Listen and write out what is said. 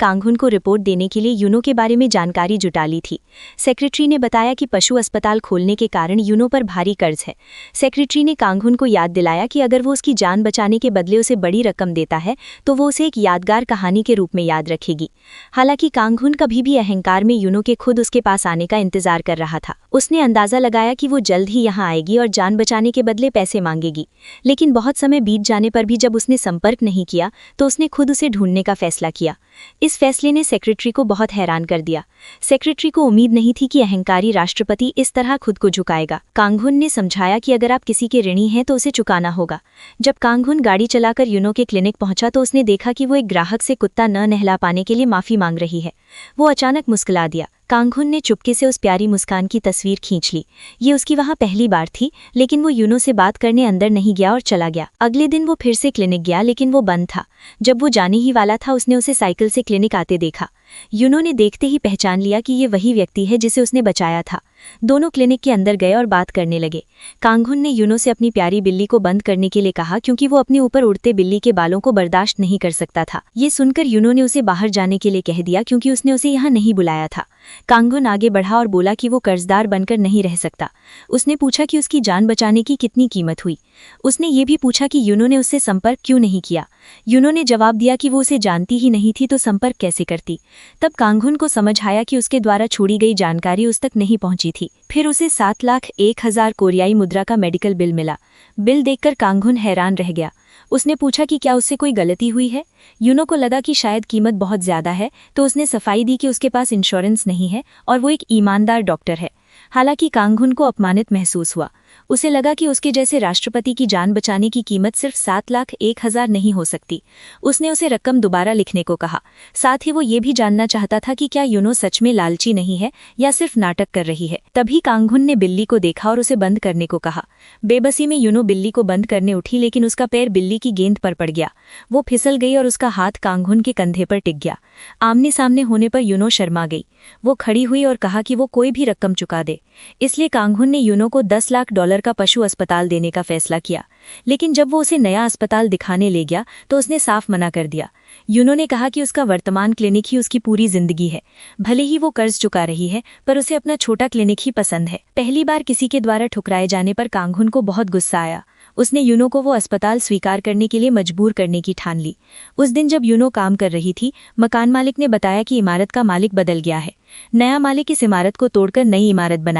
कांगहुन को रिपोर्ट देने के लिए यूनो के बारे में जानकारी जुटा ली थी। सेक्रेटरी ने बताया कि पशु अस्पताल खोलने के कारण यूनो पर भारी कर्ज है। सेक्रेटरी ने कांगहुन को याद दिलाया कि अगर वो उसकी जान बचाने के बदले उसे बड़ी रकम देता है तो वो उसे एक यादगार कहानी के रूप में याद रखेगी। हालांकि कांगहुन कभी भी अहंकार में यूनो के खुद उसके पास आने का इंतजार कर रहा था। उसने अंदाजा लगाया कि वो जल्द ही यहाँ आएगी और जान बचाने के बदले पैसे मांगेगी। लेकिन बहुत समय बीत जाने पर भी जब उसने संपर्क नहीं किया तो उसने खुद उसे ढूंढने का फैसला किया। इस फैसले ने सेक्रेटरी को बहुत हैरान कर दिया। सेक्रेटरी को उम्मीद नहीं थी कि अहंकारी राष्ट्रपति इस तरह खुद को झुकाएगा। कांगहुन ने समझाया कि अगर आप किसी के ऋणी हैं तो उसे चुकाना होगा। जब कांगहुन गाड़ी चलाकर यूनो के क्लिनिक पहुंचा तो उसने देखा कि वो एक ग्राहक से कुत्ता न नहला पाने के लिए माफी मांग रही है। वो अचानक मुस्कुरा दिया। कांगहुन ने चुपके से उस प्यारी मुस्कान की तस्वीर खींच ली। ये उसकी वहां पहली बार थी, लेकिन वो यूनो से बात करने अंदर नहीं गया और चला गया। अगले दिन वो फिर से क्लिनिक गया, लेकिन वो बंद था। जब वो जाने ही वाला था उसने उसे साइकिल से क्लिनिक आते देखा। यूनो ने देखते ही पहचान लिया कि ये वही व्यक्ति है जिसे उसने बचाया था। दोनों क्लिनिक के अंदर गए और बात करने लगे। कांगहुन ने यूनो से अपनी प्यारी बिल्ली को बंद करने के लिए कहा, क्योंकि वो अपने ऊपर उड़ते बिल्ली के बालों को बर्दाश्त नहीं कर सकता था। ये सुनकर यूनो ने उसे बाहर जाने के लिए कह दिया, क्योंकि उसने उसे यहाँ नहीं बुलाया था। कांगहुन आगे बढ़ा और बोला कि वो कर्जदार बनकर नहीं रह सकता। उसने पूछा कि उसकी जान बचाने की कितनी कीमत हुई। उसने ये भी पूछा कि यूनो ने उससे संपर्क क्यों नहीं किया। यूनो ने जवाब दिया कि वो उसे जानती ही नहीं थी तो संपर्क कैसे करती। तब कांगहुन को समझ आया कि उसके द्वारा छोड़ी गई जानकारी उस तक नहीं पहुंची थी। फिर उसे 7,01,000 कोरियाई मुद्रा का मेडिकल बिल मिला। बिल देखकर कांगहुन हैरान रह गया। उसने पूछा कि क्या उससे कोई गलती हुई है। यूनो को लगा कि शायद कीमत बहुत ज्यादा है, तो उसने सफाई दी कि उसके पास इंश्योरेंस नहीं है और वो एक ईमानदार डॉक्टर है। हालांकि कांगहुन को अपमानित महसूस हुआ। उसे लगा कि उसके जैसे राष्ट्रपति की जान बचाने की कीमत सिर्फ 7,01,000 नहीं हो सकती। उसने उसे रकम दोबारा लिखने को कहा। साथ ही वो ये भी जानना चाहता था कि क्या यूनो सच में लालची नहीं है या सिर्फ नाटक कर रही है। तभी कांगहुन ने बिल्ली को देखा और उसे बंद करने को कहा। बेबसी में यूनो बिल्ली को बंद करने उठी, लेकिन उसका पैर बिल्ली की गेंद पर पड़ गया। वो फिसल गई और उसका हाथ कांगहुन के कंधे पर टिक गया। आमने सामने होने पर यूनो शर्मा गई। वो खड़ी हुई और कहा कि वो कोई भी रकम चुका दे। इसलिए कांगहुन ने यूनो को $10 लाख का पशु अस्पताल देने का फैसला किया। लेकिन जब वो उसे नया अस्पताल दिखाने ले गया तो उसने साफ मना कर दिया। यूनो ने कहा कि उसका वर्तमान क्लिनिक ही उसकी पूरी जिंदगी है। भले ही वो कर्ज चुका रही है, पर उसे अपना छोटा क्लिनिक ही पसंद है। पहली बार किसी के द्वारा ठुकराए जाने पर कांगहुन को बहुत गुस्सा आया। उसने यूनो को वो अस्पताल स्वीकार करने के लिए मजबूर करने की ठान ली। उस दिन जब यूनो काम कर रही थी, मकान मालिक ने बताया कि इमारत का मालिक बदल गया है। नया मालिक इस इमारत को तोड़कर नई इमारत बनाए।